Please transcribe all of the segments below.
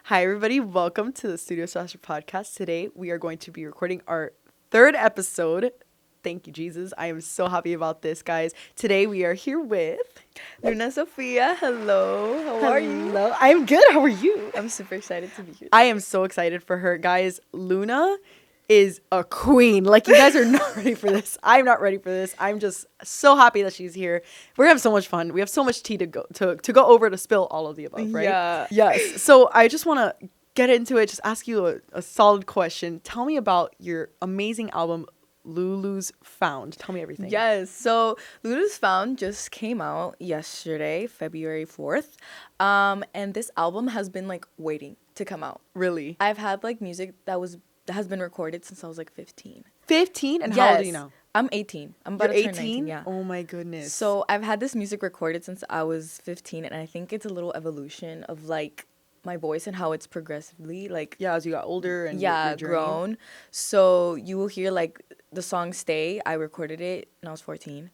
Hi, everybody. Welcome to the Studio Sasha podcast. Today, we are going to be recording our third episode. Thank you, Jesus. I am so happy about this, guys. Today, we are here with Luna Sophia. Hello. How are you? Hello. I am good. How are you? I'm super excited to be here. I am so excited for her. Guys, Luna is a queen. Like, you guys are not ready for this. I'm not ready for this. I'm just so happy that she's here. We're gonna have so much fun. We have so much tea to go over to spill all of the above, right? Yeah. Yes. So I just want to get into it. Just ask you a solid question. Tell me about your amazing album, Lulu's Found. Tell me everything. Yes. So Lulu's Found just came out yesterday, February 4th. And this album has been like waiting to come out. Really? I've had like music that has been recorded since I was like 15. 15? And how old are you now? I'm 18. I'm about You're to turn 19, 18? yeah. Oh my goodness. So I've had this music recorded since I was 15, and I think it's a little evolution of like my voice and how it's progressively like yeah, as you got older and your journey. grown. So you will hear like the song Stay. I recorded it when I was 14.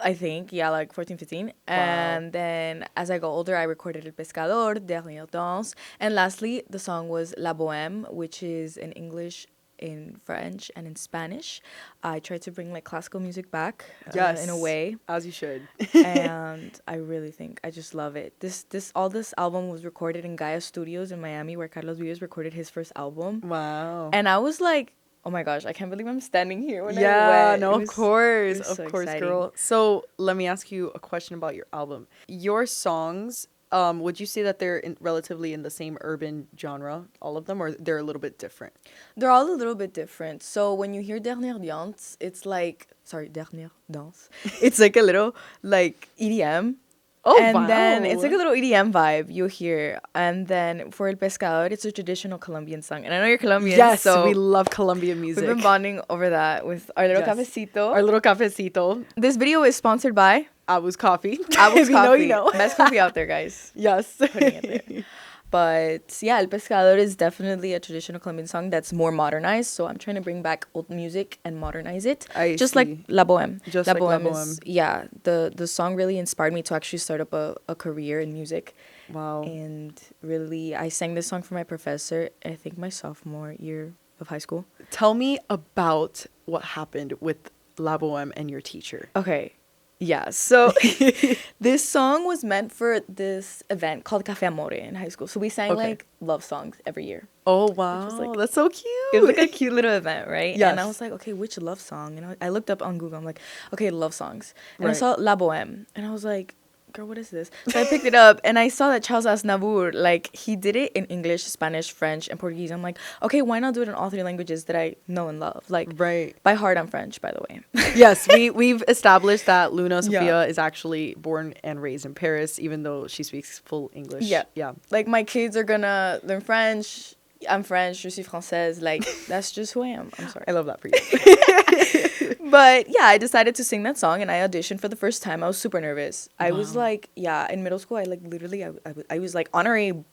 I think, yeah, like 14, 15. Wow. And then as I got older, I recorded El Pescador, Dernière Danse. And lastly, the song was La Bohème, which is in English, in French, and in Spanish. I tried to bring like classical music back in a way. As you should. And I really think, I just love it. This album was recorded in Gaia Studios in Miami, where Carlos Vives recorded his first album. Wow. And I was like, oh my gosh, I can't believe I'm standing here when I went. No, of course, exciting. girl. So let me ask you a question about your album. Your songs, would you say that they're relatively in the same urban genre, all of them, or they're a little bit different? They're all a little bit different. So when you hear Dernière Danse, it's like, Dernière Danse. It's like a little like EDM. Oh, and wow. then it's like a little EDM vibe you hear. And then for El Pescador, it's a traditional Colombian song. And I know you're Colombian. Yes, so we love Colombian music. We've been bonding over that with our little cafecito. Our little cafecito. This video is sponsored by Abus Coffee. Abus Coffee. You know. Best coffee out there, guys. Yes. Putting it there. But yeah, El Pescador is definitely a traditional Colombian song that's more modernized. So I'm trying to bring back old music and modernize it. Just like La Bohème. Just La like Bohème La Bohème. is, yeah, the song really inspired me to actually start up a career in music. Wow. And really, I sang this song for my professor, I think my sophomore year of high school. Tell me about what happened with La Bohème and your teacher. Okay. Yeah, so this song was meant for this event called Café Amore in high school. So we sang like love songs every year. Oh, wow. Like, that's so cute. It was like a cute little event, right? Yes. And I was like, okay, which love song? And I looked up on Google. I'm like, okay, love songs. And I saw La Bohème. And I was like, girl, what is this? So I picked it up and I saw that Charles Aznavour, like, he did it in English, Spanish, French, and Portuguese. I'm like, okay, why not do it in all three languages that I know and love? Like, by heart, I'm French, by the way. Yes, we've established that Luna Sophia is actually born and raised in Paris, even though she speaks full English. Yeah. Like, my kids are gonna learn French. I'm French, je suis française. Like, that's just who I am. I'm sorry. I love that for you. But yeah, I decided to sing that song and I auditioned for the first time. I was super nervous. Wow. I was like, in middle school, I like literally, I was like honorary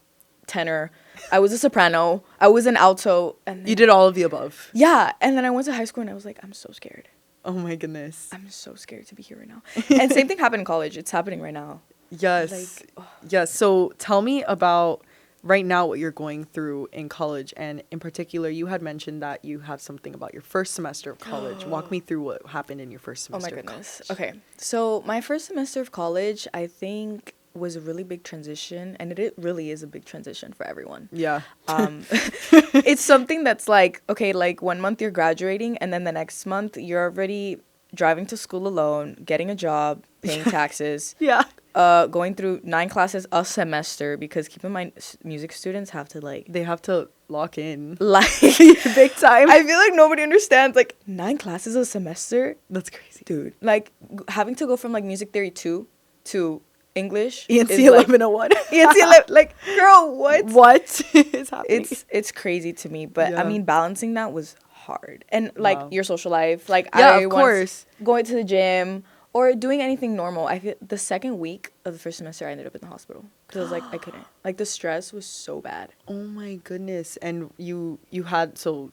tenor. I was a soprano. I was an alto. And you did all of the above. Yeah. And then I went to high school and I was like, I'm so scared. Oh my goodness. I'm so scared to be here right now. And same thing happened in college. It's happening right now. Yes. Yes. So tell me about right now what you're going through in college, and in particular you had mentioned that you have something about your first semester of college. Walk me through what happened in your first semester. Oh my goodness. Okay, so my first semester of college, I think, was a really big transition, and it really is a big transition for everyone. Yeah. It's something that's like, okay, like 1 month you're graduating and then the next month you're already driving to school alone, getting a job, paying taxes. Yeah. Going through 9 classes a semester, because keep in mind, music students have to they have to lock in big time. I feel like nobody understands, like, 9 classes a semester. That's crazy, dude. Like, having to go from like music theory 2 to English, ENC 1101. ENC 11, like, girl, what is happening? It's crazy to me, but I mean, balancing that was hard. And like your social life, like, of course, going to the gym or doing anything normal. I feel the second week of the first semester I ended up in the hospital because I was like, I couldn't. Like, the stress was so bad. Oh my goodness. And you had, so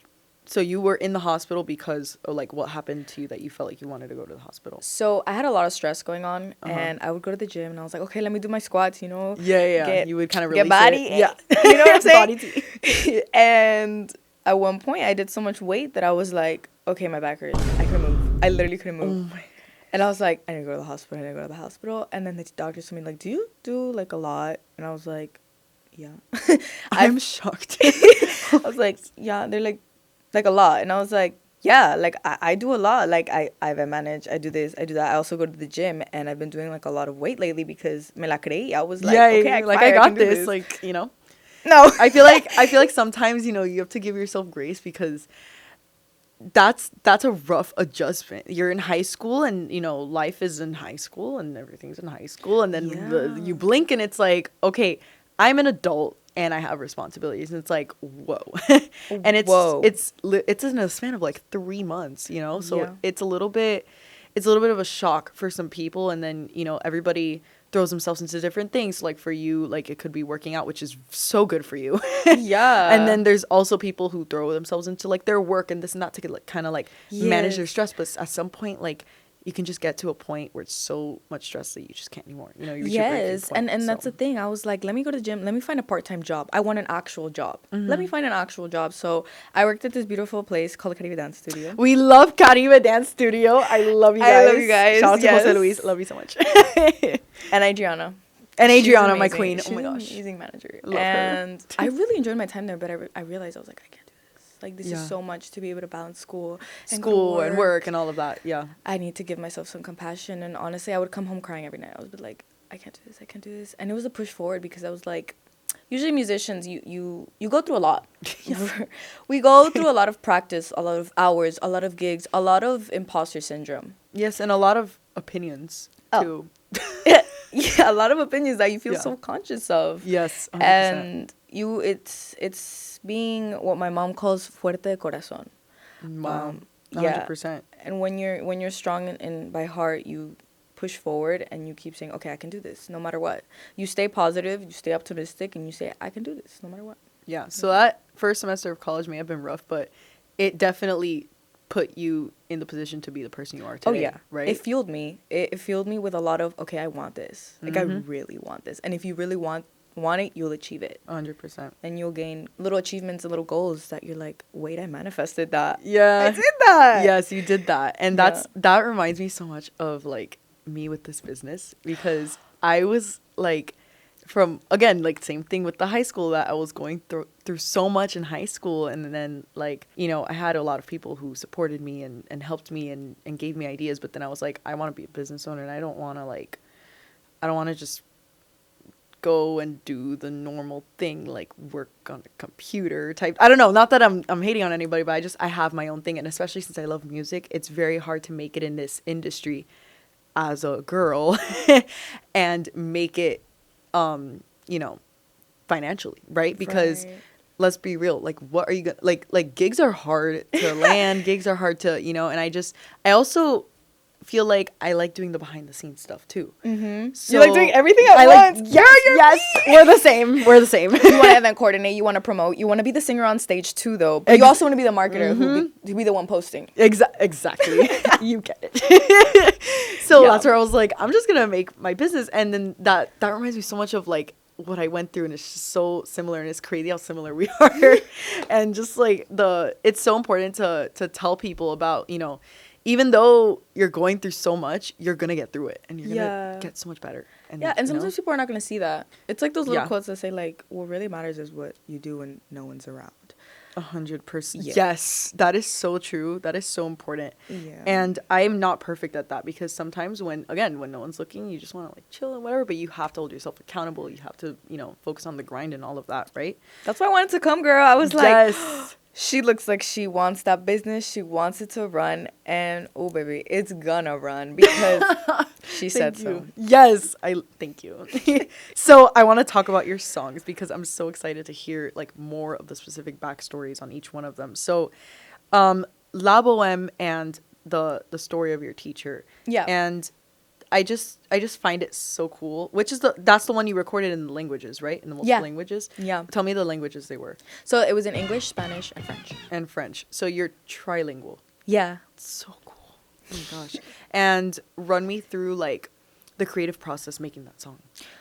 So you were in the hospital because of like what happened to you that you felt like you wanted to go to the hospital? So I had a lot of stress going on, and I would go to the gym, and I was like, okay, let me do my squats, you know. Yeah. You would kind of release get body. it. Yeah. You know what I'm saying? Body tea. And at one point, I did so much weight that I was like, okay, my back hurts. I couldn't move. I literally couldn't move. Oh my. And I was like, I need to go to the hospital. I need to go to the hospital. And then the doctor told me, like, do you do like a lot? And I was like, yeah. I'm shocked. I was like, yeah. They're like a lot. And I was like, yeah, like I do a lot. Like I manage, I do this, I do that. I also go to the gym, and I've been doing like a lot of weight lately because me la creí. I was like, yeah, okay, I got can do this. Like, you know. No. I feel like sometimes, you know, you have to give yourself grace because that's a rough adjustment. You're in high school, and you know, life is in high school and everything's in high school, and then you blink and it's like, okay, I'm an adult and I have responsibilities, and it's like, whoa. And it's in a span of like 3 months, you know, so it's a little bit of a shock for some people, and then, you know, everybody throws themselves into different things. Like for you, like it could be working out, which is so good for you. Yeah. And then there's also people who throw themselves into like their work and this and that to like kind of like manage their stress, but at some point, like, you can just get to a point where it's so much stress that you just can't anymore. You know, you reach your breaking point, and that's the thing. I was like, let me go to the gym. Let me find a part-time job. I want an actual job. Let me find an actual job. So I worked at this beautiful place called the Caribe Dance Studio. We love Caribe Dance Studio. I love you guys. I love you guys. Shout out to Jose Luis. Love you so much. And Adriana. And Adriana, my queen. She's oh my gosh. an amazing manager. Love and her. I really enjoyed my time there, but I realized I was like, I can't do this. Like, this Yeah. is so much to be able to balance school and work and all of that. Yeah. I need to give myself some compassion. And honestly, I would come home crying every night. I would be like, I can't do this. I can't do this. And it was a push forward because I was like, usually musicians, you go through a lot. We go through a lot of practice, a lot of hours, a lot of gigs, a lot of imposter syndrome. Yes, and a lot of opinions too. Yeah, a lot of opinions that you feel so conscious of. Yes, 100%. And it's being what my mom calls fuerte de corazón. Wow. 100%. And when you're strong and by heart, you push forward and you keep saying, okay, I can do this no matter what. You stay positive, you stay optimistic, and you say, I can do this no matter what. Yeah. So that first semester of college may have been rough, but it definitely put you in the position to be the person you are today. Oh yeah, right. It fueled me. It fueled me with a lot of, okay, I want this. Like I really want this. And if you really want it, you'll achieve it. 100%. And you'll gain little achievements and little goals that you're like, wait, I manifested that. Yeah. I did that. Yes, you did that. And that reminds me so much of like me with this business, because I was like, from, again, like same thing with the high school, that I was going through so much in high school, and then like, you know, I had a lot of people who supported me and helped me and gave me ideas, but then I was like, I want to be a business owner, and I don't want to just go and do the normal thing, like work on a computer type. I don't know, not that I'm hating on anybody, but I have my own thing, and especially since I love music, it's very hard to make it in this industry as a girl and make it you know, financially, right? Because let's be real, like, what are you gonna like gigs are hard to land. Gigs are hard to, you know, and I also feel like I like doing the behind the scenes stuff too. So you like doing everything at once. Yes, we're the same. You want to event coordinate, you want to promote, you want to be the singer on stage too, though. But you also want to be the marketer who be the one posting. Exactly. You get it. So that's where I was like, I'm just gonna make my business, and then that reminds me so much of like what I went through, and it's just so similar, and it's crazy how similar we are. And just like it's so important to tell people about, you know, even though you're going through so much, you're gonna get through it, and you're gonna get so much better. And and sometimes people are not gonna see that. It's like those little quotes that say like, what really matters is what you do when no one's around. 100%. Yes, that is so true. That is so important. Yeah. And I'm not perfect at that, because sometimes when no one's looking, you just want to like chill and whatever, but you have to hold yourself accountable. You have to, you know, focus on the grind and all of that, right? That's why I wanted to come, girl. I was like, she looks like she wants that business. She wants it to run. And, oh, baby, it's gonna run because she said so. Yes, thank you. So I want to talk about your songs, because I'm so excited to hear, like, more of the specific backstories on each one of them. So La Boheme and the story of your teacher. Yeah. And I just find it so cool. That's the one you recorded in the languages, right? In the multiple languages. Yeah. Tell me the languages they were. So it was in English, Spanish, and French. And French. So you're trilingual. Yeah. So cool. Oh my gosh. And run me through like the creative process making that song.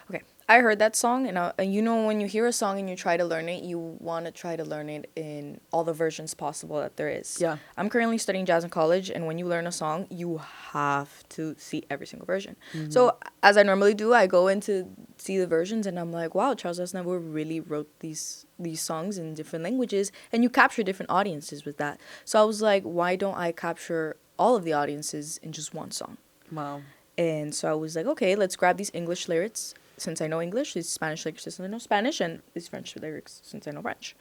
Okay. I heard that song, and you know, when you hear a song and you try to learn it, you want to try to learn it in all the versions possible that there is. Yeah. I'm currently studying jazz in college, and when you learn a song, you have to see every single version. Mm-hmm. So, as I normally do, I go in to see the versions, and I'm like, wow, Charles Aznavour really wrote these songs in different languages, and you capture different audiences with that. So I was like, why don't I capture all of the audiences in just one song? Wow. And so I was like, okay, let's grab these English lyrics since I know English, these Spanish lyrics since I know Spanish, and these French lyrics since I know French.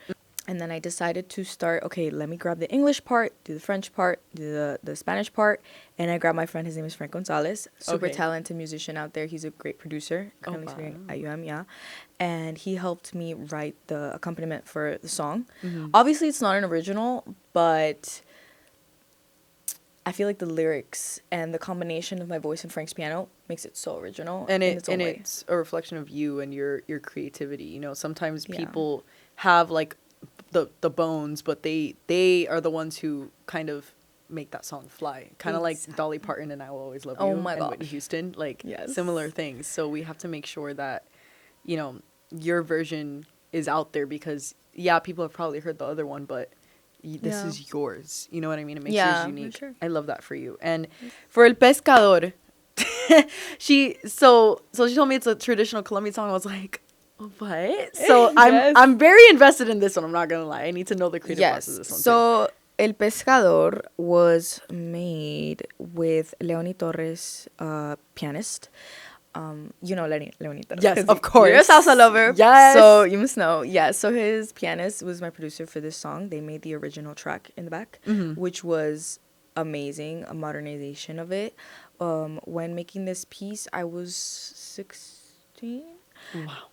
And then I decided to start, okay, let me grab the English part, do the French part, do the Spanish part, and I grabbed my friend, his name is Frank Gonzalez, super talented musician out there. He's a great producer, currently studying at UM, yeah. And he helped me write the accompaniment for the song. Mm-hmm. Obviously, it's not an original, but I feel like the lyrics and the combination of my voice and Frank's piano makes it so original. And it's a reflection of you and your creativity. You know, sometimes people have like the bones, but they are the ones who kind of make that song fly. Kind of like Dolly Parton and I Will Always Love You and Whitney Houston, like similar things. So we have to make sure that, you know, your version is out there because people have probably heard the other one, but this is yours. You know what I mean? It makes yours unique. Sure. I love that for you. And for El Pescador, she told me it's a traditional Colombian song. I was like, what? So I'm very invested in this one. I'm not gonna lie. I need to know the creative process of this one. So El Pescador was made with Leonie Torres, pianist. You know Leonie Torres. Yes, of course. You're a salsa lover. Yes. So you must know. Yeah. So his pianist was my producer for this song. They made the original track in the back, which was amazing, a modernization of it. When making this piece, I was 16. Wow.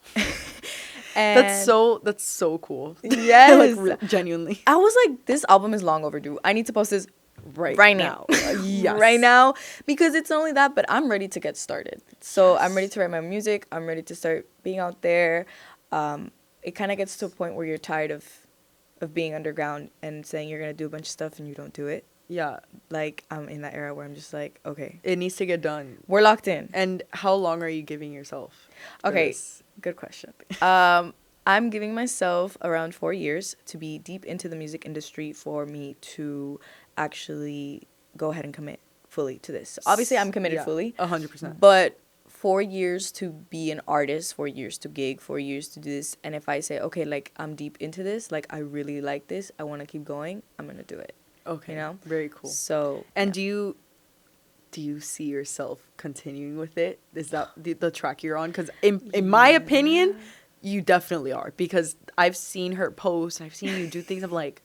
And that's so cool. Yes. Like, genuinely. I was like, this album is long overdue. I need to post this right now. Yes. Right now, because it's not only that, but I'm ready to get started. So I'm ready to write my music. I'm ready to start being out there. It kind of gets to a point where you're tired of being underground and saying you're going to do a bunch of stuff and you don't do it. Yeah. Like, I'm in that era where I'm just like, okay. It needs to get done. We're locked in. And how long are you giving yourself? Okay. Good question. I'm giving myself around 4 years to be deep into the music industry for me to actually go ahead and commit fully to this. Obviously, I'm committed fully. 100%. But 4 years to be an artist, 4 years to gig, 4 years to do this. And if I say, okay, like, I'm deep into this, like, I really like this, I want to keep going, I'm going to do it. Okay. You know? Very cool. So. And do you see yourself continuing with it? Is that the track you're on? Because in my opinion, you definitely are. Because I've seen her post, I've seen you do things. I'm like,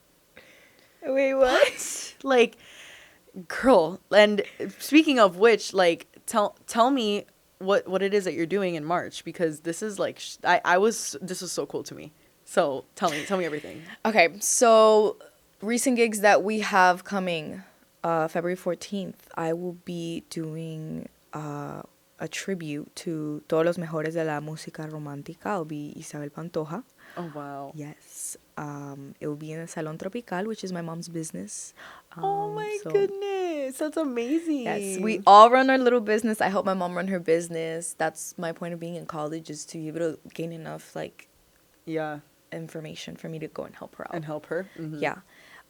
wait, what? Like, girl. And speaking of which, like, tell me what it is that you're doing in March, because this is like this was so cool to me. So tell me everything. Okay, so recent gigs that we have coming, February 14th, I will be doing a tribute to todos los mejores de la música romántica. I'll be Isabel Pantoja. Oh, wow. Yes. It will be in the Salon Tropical, which is my mom's business. Oh, my goodness. That's amazing. Yes. We all run our little business. I help my mom run her business. That's my point of being in college, is to be able to gain enough, like, information for me to go and help her out. And help her? Mm-hmm. Yeah.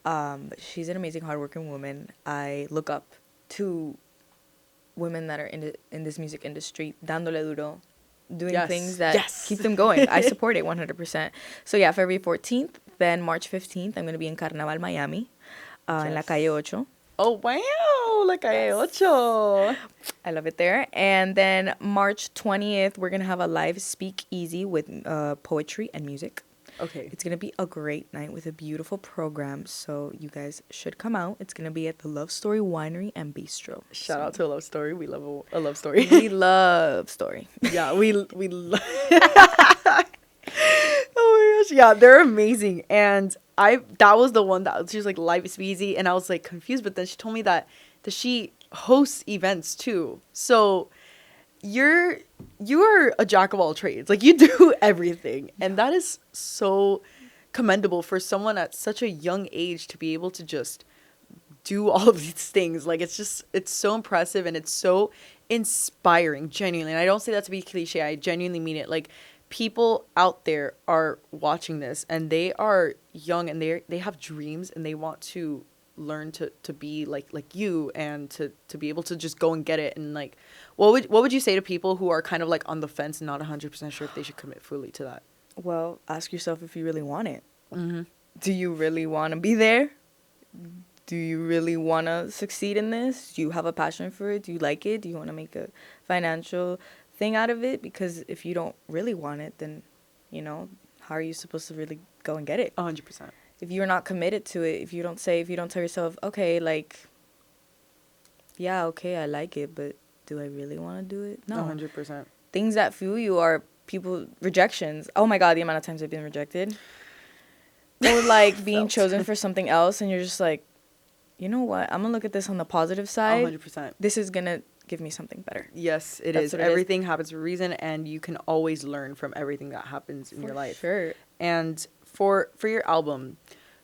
But she's an amazing, hardworking woman. I look up to women that are in this music industry, dándole duro, doing things that keep them going. I support it 100%. So yeah, February 14th, then March 15th, I'm going to be in Carnaval, Miami, in La Calle 8. Oh, wow, La Calle 8. I love it there. And then March 20th, we're going to have a live speakeasy with poetry and music. Okay. It's going to be a great night with a beautiful program, so you guys should come out. It's going to be at the Love Story Winery and Bistro. Shout out to a love story. We love a love story. We love story. Yeah, we love. Oh my gosh, yeah, they're amazing. And that was the one that she was like live speakeasy, and I was like confused, but then she told me that she hosts events too. So you're a jack of all trades. Like, you do everything, and that is so commendable for someone at such a young age to be able to just do all of these things. Like, it's so impressive, and it's so inspiring, genuinely. And I don't say that to be cliche. I genuinely mean it. Like, people out there are watching this, and they are young, and they have dreams, and they want to learn to be like you, and to be able to just go and get it. And like, what would you say to people who are kind of like on the fence and not 100% sure if they should commit fully to that? Well, ask yourself if you really want it. Mm-hmm. Do you really want to be there? Do you really want to succeed in this? Do you have a passion for it? Do you like it? Do you want to make a financial thing out of it? Because if you don't really want it, then, how are you supposed to really go and get it? 100%. If you're not committed to it, if you don't tell yourself, okay, like, yeah, okay, I like it, but do I really want to do it? No. 100%. Things that fuel you are rejections. Oh my God, the amount of times I've been rejected. Or like being chosen for something else, and you're just like, you know what? I'm going to look at this on the positive side. 100%. This is going to give me something better. Yes, That's everything happens for a reason, and you can always learn from everything that happens in your life. Sure. And for your album,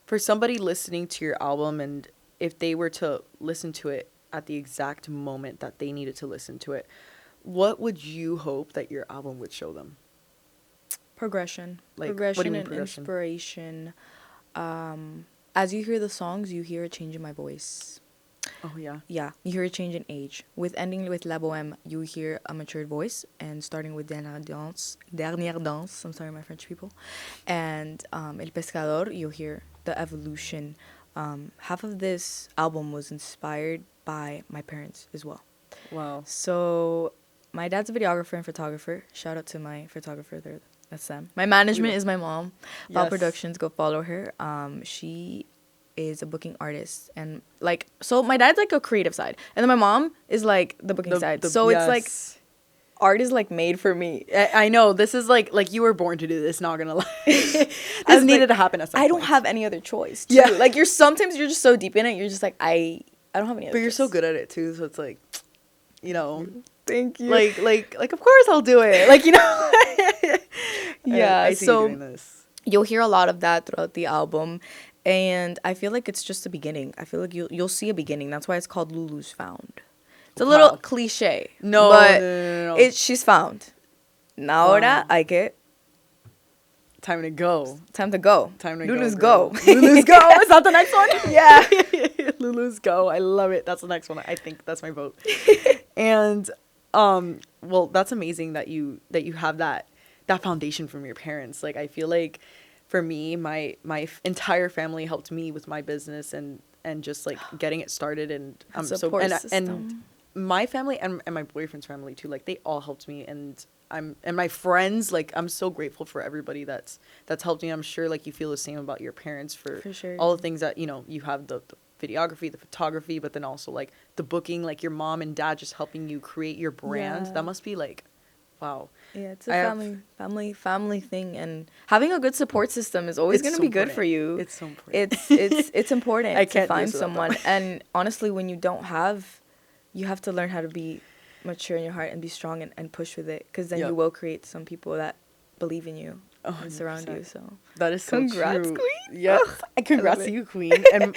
for somebody listening to your album, and if they were to listen to it at the exact moment that they needed to listen to it, what would you hope that your album would show them? Progression. Like, progression what do you mean and progression? inspiration. As you hear the songs, you hear a change in my voice. Oh, yeah. Yeah, you hear a change in age. With ending with La Bohème, you hear a matured voice, and starting with Dernière Danse, I'm sorry, my French people, and El Pescador, you'll hear the evolution. Half of this album was inspired by my parents as well. Wow. So my dad's a videographer and photographer. Shout out to my photographer there. That's them. My management is my mom. Val Productions, go follow her. She is a booking artist, and like, so my dad's like a creative side, and then my mom is like the booking side. So it's like art is like made for me. I know, this is like you were born to do this, not gonna lie. This needed to happen at some point. I don't have any other choice too. Yeah, like sometimes you're just so deep in it, you're just like, I don't have any other but you're choice. so good at it too, so it's like, thank you. Like of course I'll do it. Like, Yeah, I see you doing this. You'll hear a lot of that throughout the album, and I feel like it's just the beginning. I feel like you'll see a beginning. That's why it's called Lulu's Found. It's a little cliche. No, but no. She's found. Now ahora hay que time to go. Time to go. Lulu's go. Lulu's go. Is that the next one? Yeah. Lulu's go. I love it. That's the next one. I think that's my vote. And well, that's amazing that you have that foundation from your parents. Like, I feel like for me, my entire family helped me with my business and just like getting it started, and and my family and my boyfriend's family too. Like, they all helped me, and my friends, like, I'm so grateful for everybody that's helped me. I'm sure like you feel the same about your parents for sure. All the things that you have, the videography, the photography, but then also like the booking, like your mom and dad just helping you create your brand. That must be like, wow. Yeah, it's a family thing, and having a good support system is always going to be good for you. It's so important. It's important I can't to find someone. And honestly, when you don't have, you have to learn how to be mature in your heart and be strong and push with it, because then you will create some people that believe in you and surround you. So that is so congrats, true. Queen. Yeah, congrats to you, Queen. And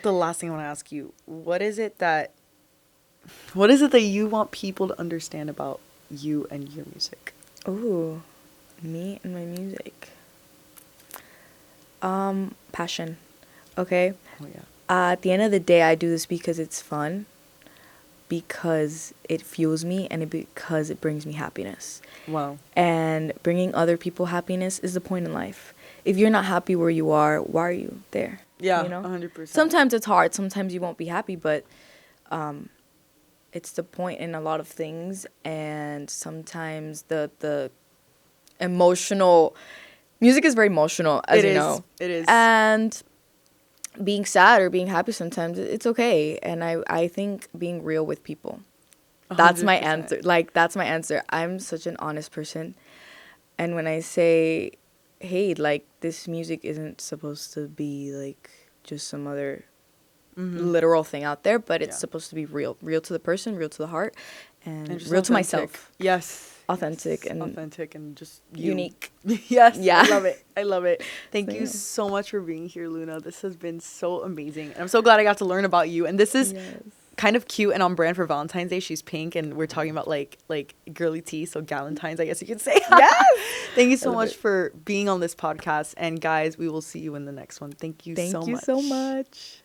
the last thing I want to ask you, what is it that you want people to understand about you and your music? Ooh, me and my music. Passion. Okay. Oh yeah. At the end of the day, I do this because it's fun, because it fuels me, and because it brings me happiness. Wow. And bringing other people happiness is the point in life. If you're not happy where you are, why are you there? Yeah, 100%. Sometimes it's hard. Sometimes you won't be happy, but it's the point in a lot of things. And sometimes the emotional music is very emotional, as you know. It is. And being sad or being happy sometimes, it's okay. And I think being real with people, that's 100%. My answer. Like, that's my answer. I'm such an honest person. And when I say, hey, like, this music isn't supposed to be like just some other literal thing out there, but it's supposed to be real to the person, real to the heart. and just real to authentic. myself. Yes. Authentic and authentic and just unique. Yes. Yeah. I love it. I love it. Thank you yeah. so much for being here, Luna. This has been so amazing. And I'm so glad I got to learn about you. And this is kind of cute and on brand for Valentine's Day. She's pink and we're talking about like girly tea, so galentine's, I guess you could say. Yes. Thank you so much for being on this podcast. And guys, we will see you in the next one. Thank you so much. Thank you so much.